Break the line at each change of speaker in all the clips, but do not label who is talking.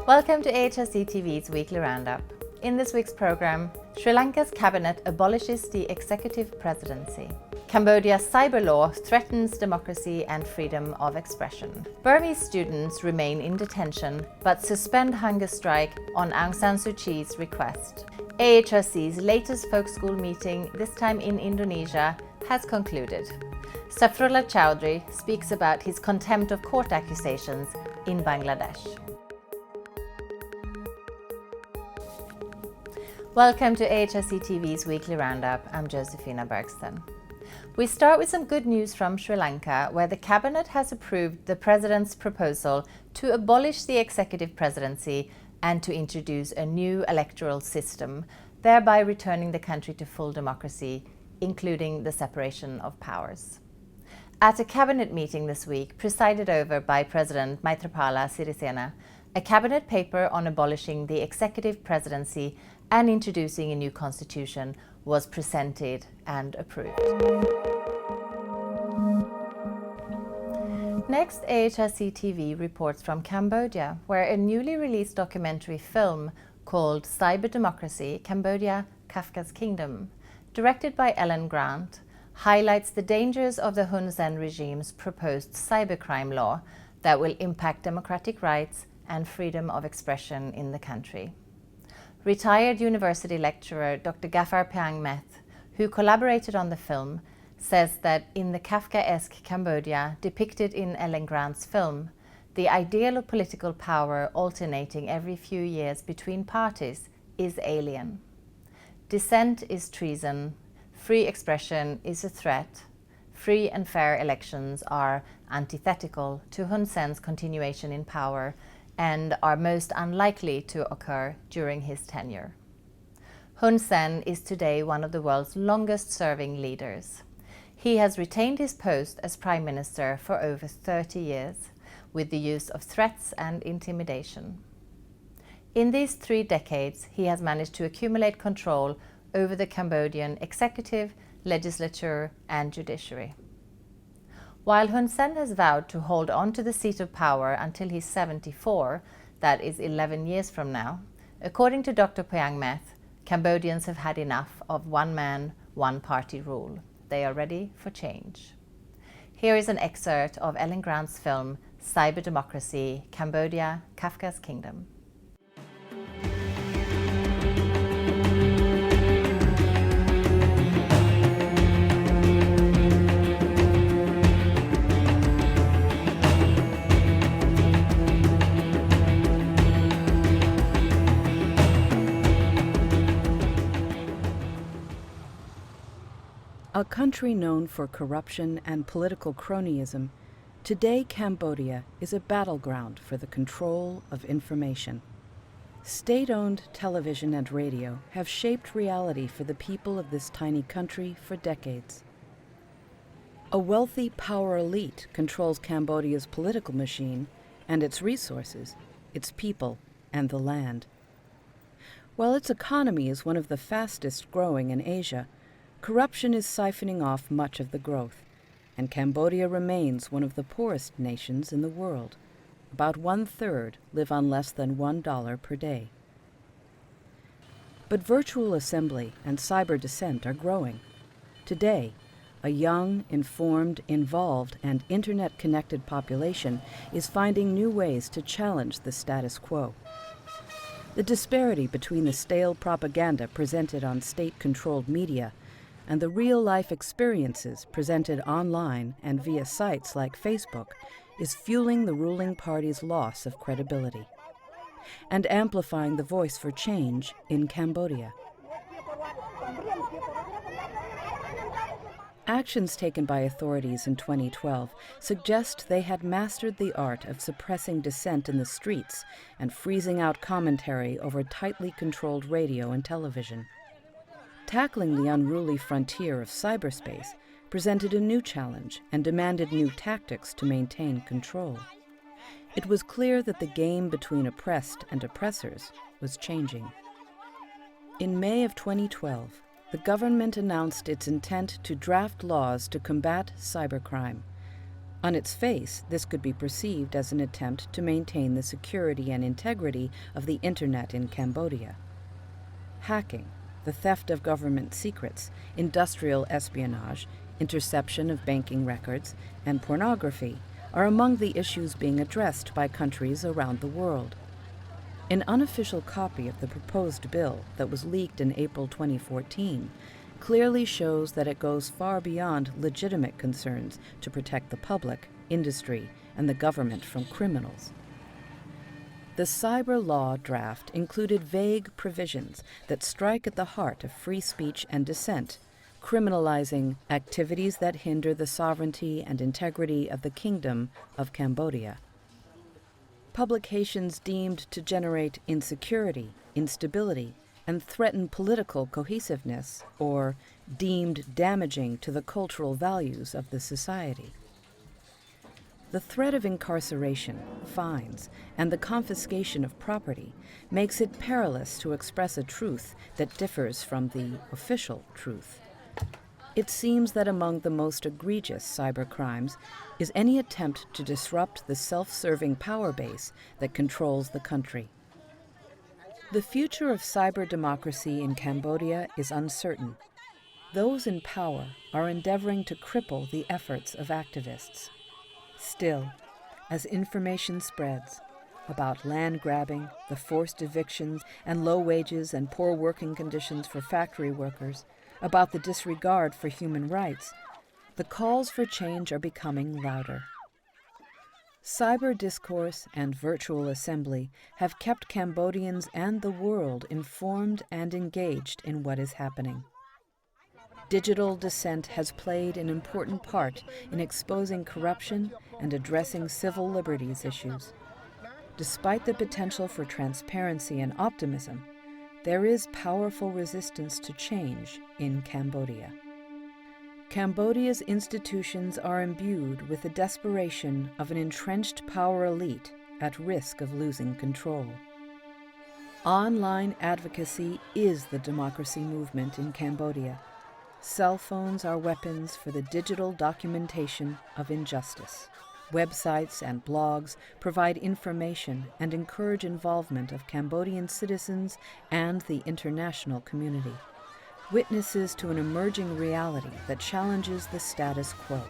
Welcome to AHRC TV's weekly roundup. In this week's program, Sri Lanka's cabinet abolishes the executive presidency. Cambodia's cyber law threatens democracy and freedom of expression. Burmese students remain in detention but suspend hunger strike on Aung San Suu Kyi's request. AHRC's latest folk school meeting, this time in Indonesia, has concluded. Safrullah Chowdhury speaks about his contempt of court accusations in Bangladesh. Welcome to AHRC TV's weekly roundup. I'm Josephina Bergston. We start with some good news from Sri Lanka, where the cabinet has approved the president's proposal to abolish the executive presidency and to introduce a new electoral system, thereby returning the country to full democracy, including the separation of powers. At a cabinet meeting this week, presided over by President Maithripala Sirisena, a cabinet paper on abolishing the executive presidency and introducing a new constitution was presented and approved. Next, AHRC TV reports from Cambodia, where a newly released documentary film called Cyber Democracy, Cambodia, Kafka's Kingdom, directed by Ellen Grant, highlights the dangers of the Hun Sen regime's proposed cybercrime law that will impact democratic rights and freedom of expression in the country. Retired university lecturer Dr. Ghaffar Peang Meth, who collaborated on the film, says that in the Kafkaesque Cambodia depicted in Ellen Grant's film, the ideal of political power alternating every few years between parties is alien. Dissent is treason, free expression is a threat, free and fair elections are antithetical to Hun Sen's continuation in power and are most unlikely to occur during his tenure. Hun Sen is today one of the world's longest-serving leaders. He has retained his post as Prime Minister for over 30 years, with the use of threats and intimidation. In these 3 decades, he has managed to accumulate control over the Cambodian executive, legislature, and judiciary. While Hun Sen has vowed to hold on to the seat of power until he's 74, that is 11 years from now, according to Dr. Peang Meth, Cambodians have had enough of one-man, one-party rule. They are ready for change. Here is an excerpt of Ellen Grant's film, Cyber Democracy, Cambodia, Kafka's Kingdom.
A country known for corruption and political cronyism, today Cambodia is a battleground for the control of information. State-owned television and radio have shaped reality for the people of this tiny country for decades. A wealthy power elite controls Cambodia's political machine and its resources, its people, and the land. While its economy is one of the fastest growing in Asia, corruption is siphoning off much of the growth, and Cambodia remains one of the poorest nations in the world. About 1/3 live on less than $1 per day. But virtual assembly and cyber dissent are growing. Today, a young, informed, involved, and internet-connected population is finding new ways to challenge the status quo. The disparity between the stale propaganda presented on state-controlled media and the real-life experiences presented online and via sites like Facebook is fueling the ruling party's loss of credibility and amplifying the voice for change in Cambodia. Actions taken by authorities in 2012 suggest they had mastered the art of suppressing dissent in the streets and freezing out commentary over tightly controlled radio and television. Tackling the unruly frontier of cyberspace presented a new challenge and demanded new tactics to maintain control. It was clear that the game between oppressed and oppressors was changing. In May of 2012, the government announced its intent to draft laws to combat cybercrime. On its face, this could be perceived as an attempt to maintain the security and integrity of the Internet in Cambodia. Hacking, the theft of government secrets, industrial espionage, interception of banking records, and pornography are among the issues being addressed by countries around the world. An unofficial copy of the proposed bill that was leaked in April 2014 clearly shows that it goes far beyond legitimate concerns to protect the public, industry, and the government from criminals. The cyber law draft included vague provisions that strike at the heart of free speech and dissent, criminalizing activities that hinder the sovereignty and integrity of the Kingdom of Cambodia. Publications deemed to generate insecurity, instability, and threaten political cohesiveness, or deemed damaging to the cultural values of the society. The threat of incarceration, fines, and the confiscation of property makes it perilous to express a truth that differs from the official truth. It seems that among the most egregious cybercrimes is any attempt to disrupt the self-serving power base that controls the country. The future of cyber democracy in Cambodia is uncertain. Those in power are endeavoring to cripple the efforts of activists. Still, as information spreads about land grabbing, the forced evictions, and low wages and poor working conditions for factory workers, about the disregard for human rights, the calls for change are becoming louder. Cyber discourse and virtual assembly have kept Cambodians and the world informed and engaged in what is happening. Digital dissent has played an important part in exposing corruption and addressing civil liberties issues. Despite the potential for transparency and optimism, there is powerful resistance to change in Cambodia. Cambodia's institutions are imbued with the desperation of an entrenched power elite at risk of losing control. Online advocacy is the democracy movement in Cambodia. Cell phones are weapons for the digital documentation of injustice. Websites and blogs provide information and encourage involvement of Cambodian citizens and the international community, witnesses to an emerging reality that challenges the status quo.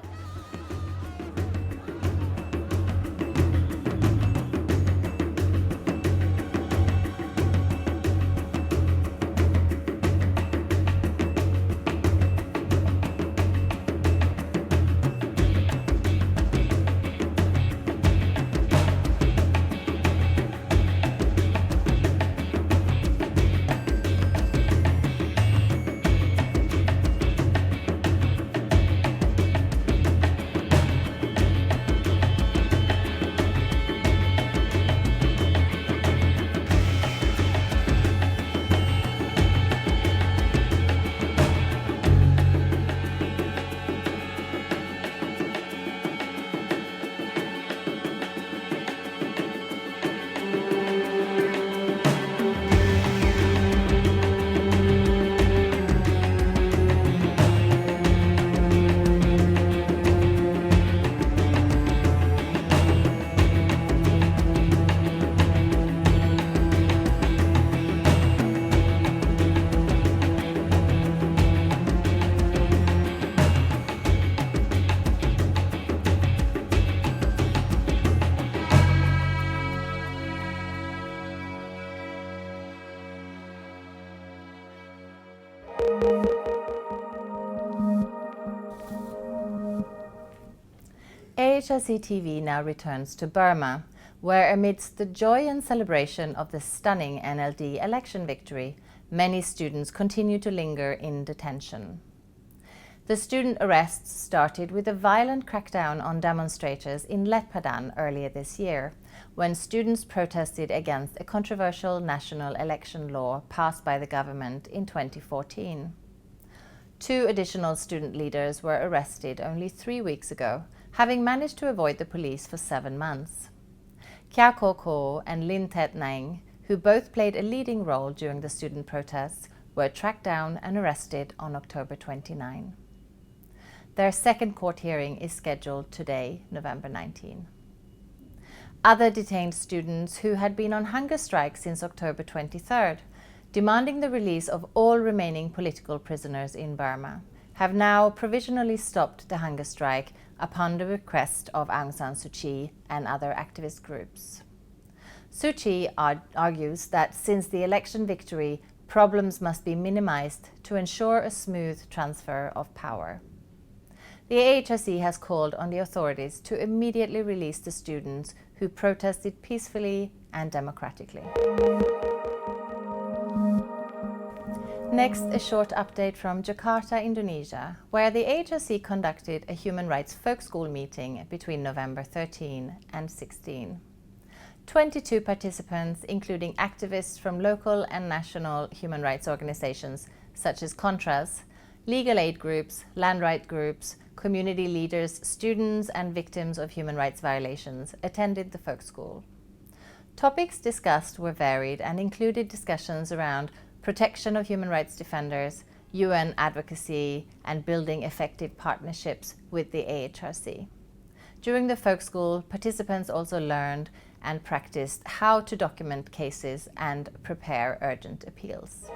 AHSE TV now returns to Burma, where amidst the joy and celebration of the stunning NLD election victory, many students continue to linger in detention. The student arrests started with a violent crackdown on demonstrators in Letpadan earlier this year, when students protested against a controversial national election law passed by the government in 2014. 2 additional student leaders were arrested only 3 weeks ago, having managed to avoid the police for 7 months. Kya Ko Ko and Lin Tet Nang, who both played a leading role during the student protests, were tracked down and arrested on October 29. Their second court hearing is scheduled today, November 19. Other detained students who had been on hunger strike since October 23rd, demanding the release of all remaining political prisoners in Burma, have now provisionally stopped the hunger strike upon the request of Aung San Suu Kyi and other activist groups. Suu Kyi argues that since the election victory, problems must be minimized to ensure a smooth transfer of power. The AHRC has called on the authorities to immediately release the students who protested peacefully and democratically. Next, a short update from Jakarta, Indonesia, where the AHRC conducted a human rights folk school meeting between November 13 and 16. 22 participants, including activists from local and national human rights organizations such as Contras, legal aid groups, land right groups, community leaders, students and victims of human rights violations, attended the folk school. Topics discussed were varied and included discussions around protection of human rights defenders, UN advocacy, and building effective partnerships with the AHRC. During the folk school, participants also learned and practiced how to document cases and prepare urgent appeals.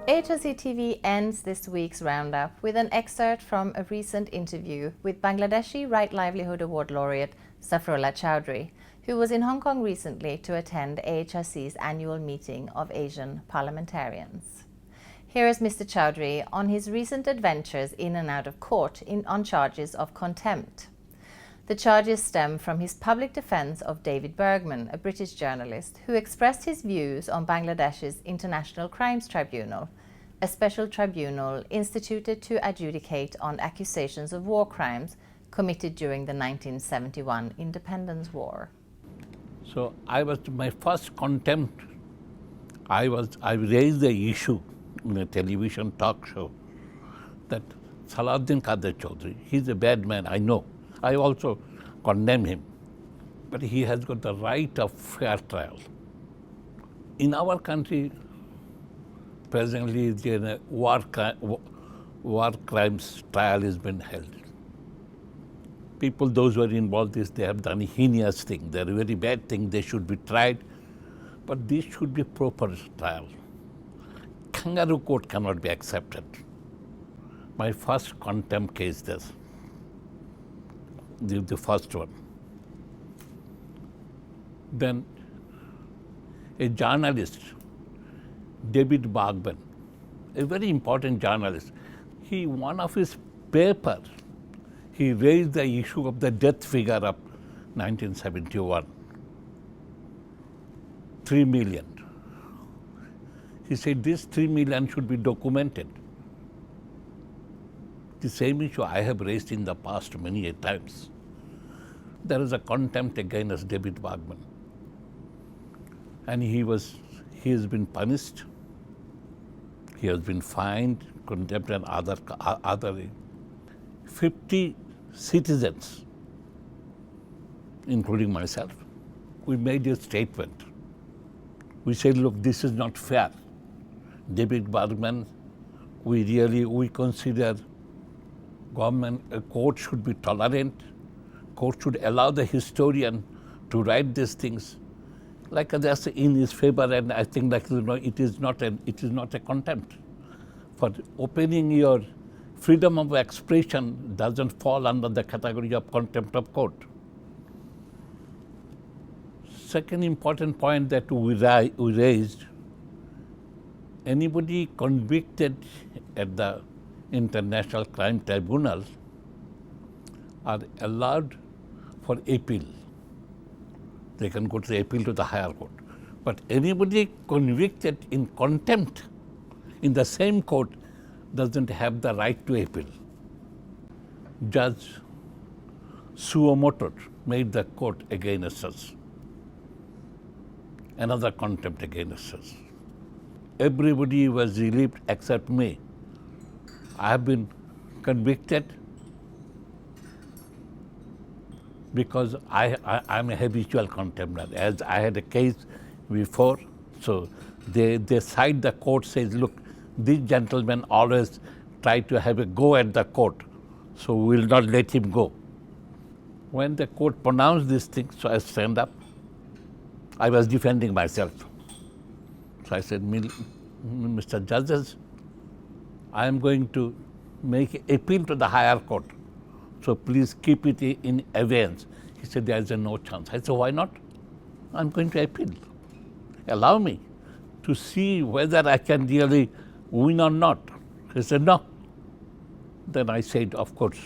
AHRC TV ends this week's Roundup with an excerpt from a recent interview with Bangladeshi Right Livelihood Award laureate Safrullah Chowdhury, who was in Hong Kong recently to attend AHRC's annual meeting of Asian parliamentarians. Here is Mr. Chowdhury on his recent adventures in and out of court on charges of contempt. The charges stem from his public defense of David Bergman, a British journalist, who expressed his views on Bangladesh's International Crimes Tribunal, a special tribunal instituted to adjudicate on accusations of war crimes committed during the 1971 Independence War.
So my first contempt, I raised the issue in a television talk show that Salahuddin Qadir Chaudhry, he's a bad man, I know. I also condemn him, but he has got the right of fair trial. In our country, presently, the war crimes trial has been held. People, those who are involved in this, they have done a heinous thing. They're a very bad thing. They should be tried, but this should be proper trial. Kangaroo court cannot be accepted. My first contempt case this. The first one. Then a journalist, David Bergman, a very important journalist, one of his papers, he raised the issue of the death figure of 1971, 3 million. He said this 3 million should be documented. The same issue I have raised in the past many times. There is a contempt against David Bergman. And he has been punished. He has been fined, contempt and other 50 citizens, including myself. We made a statement. We said, look, this is not fair. David Bergman, we consider court should be tolerant. Court should allow the historian to write these things like that's in his favor, and I think it is not a contempt. For opening your freedom of expression doesn't fall under the category of contempt of court. Second important point that we raised, anybody convicted at the International Crime Tribunal are allowed for appeal. They can go to appeal to the higher court. But anybody convicted in contempt in the same court doesn't have the right to appeal. Judge Suomoto made the court against us. Another contempt against us. Everybody was relieved except me. I have been convicted because I'm a habitual contemptor. As I had a case before, so they cite the court says, look, this gentleman always try to have a go at the court, so we will not let him go. When the court pronounced this thing, so I stand up. I was defending myself. So I said, Mr. Judges, I am going to make appeal to the higher court. So please keep it in abeyance. He said, there is no chance. I said, why not? I'm going to appeal. Allow me to see whether I can really win or not. He said, no. Then I said, of course,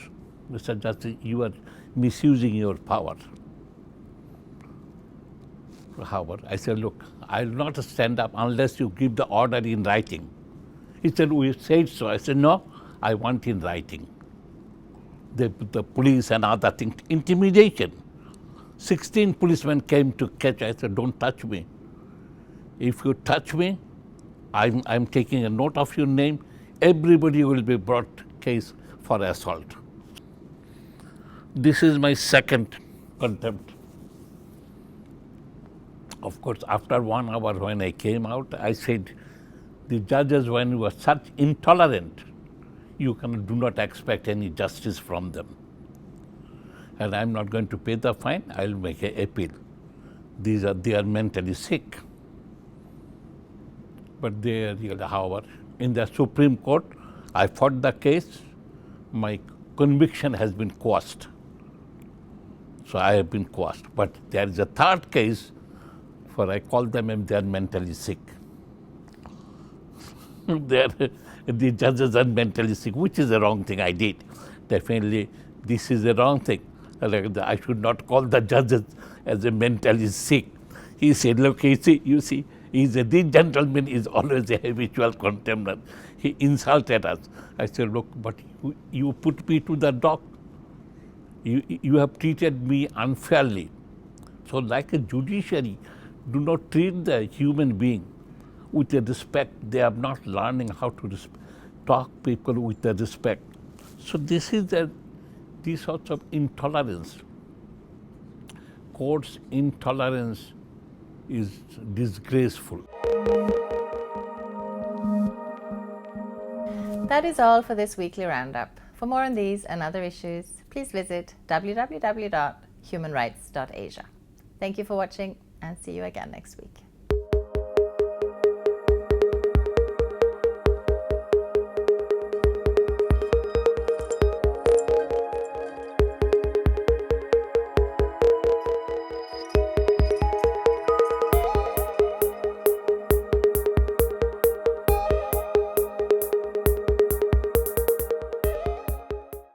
Mr. Justice, you are misusing your power. However, I said, look, I will not stand up unless you give the order in writing. He said, we said so. I said, no, I want in writing. The police and other things, intimidation. 16 policemen came to catch. I said, don't touch me. If you touch me, I'm taking a note of your name. Everybody will be brought case for assault. This is my second contempt. Of course, after 1 hour when I came out, I said, the judges, when you are such intolerant, you do not expect any justice from them. And I'm not going to pay the fine, I'll make an appeal. They are mentally sick. But they are, however, in the Supreme Court, I fought the case, my conviction has been quashed. So I have been quashed. But there is a third case, for I call them if they are mentally sick. The judges are mentally sick, which is the wrong thing I did. Definitely, this is the wrong thing. I should not call the judges as a mentally sick. He said, look, you see, this gentleman is always a habitual contemptor. He insulted us. I said, look, but you put me to the dock. You have treated me unfairly. So like a judiciary, do not treat the human being with the respect. They are not learning how to talk people with the respect. So this is these sorts of intolerance. Court's intolerance is disgraceful.
That is all for this weekly roundup. For more on these and other issues, please visit www.humanrights.asia. Thank you for watching and see you again next week.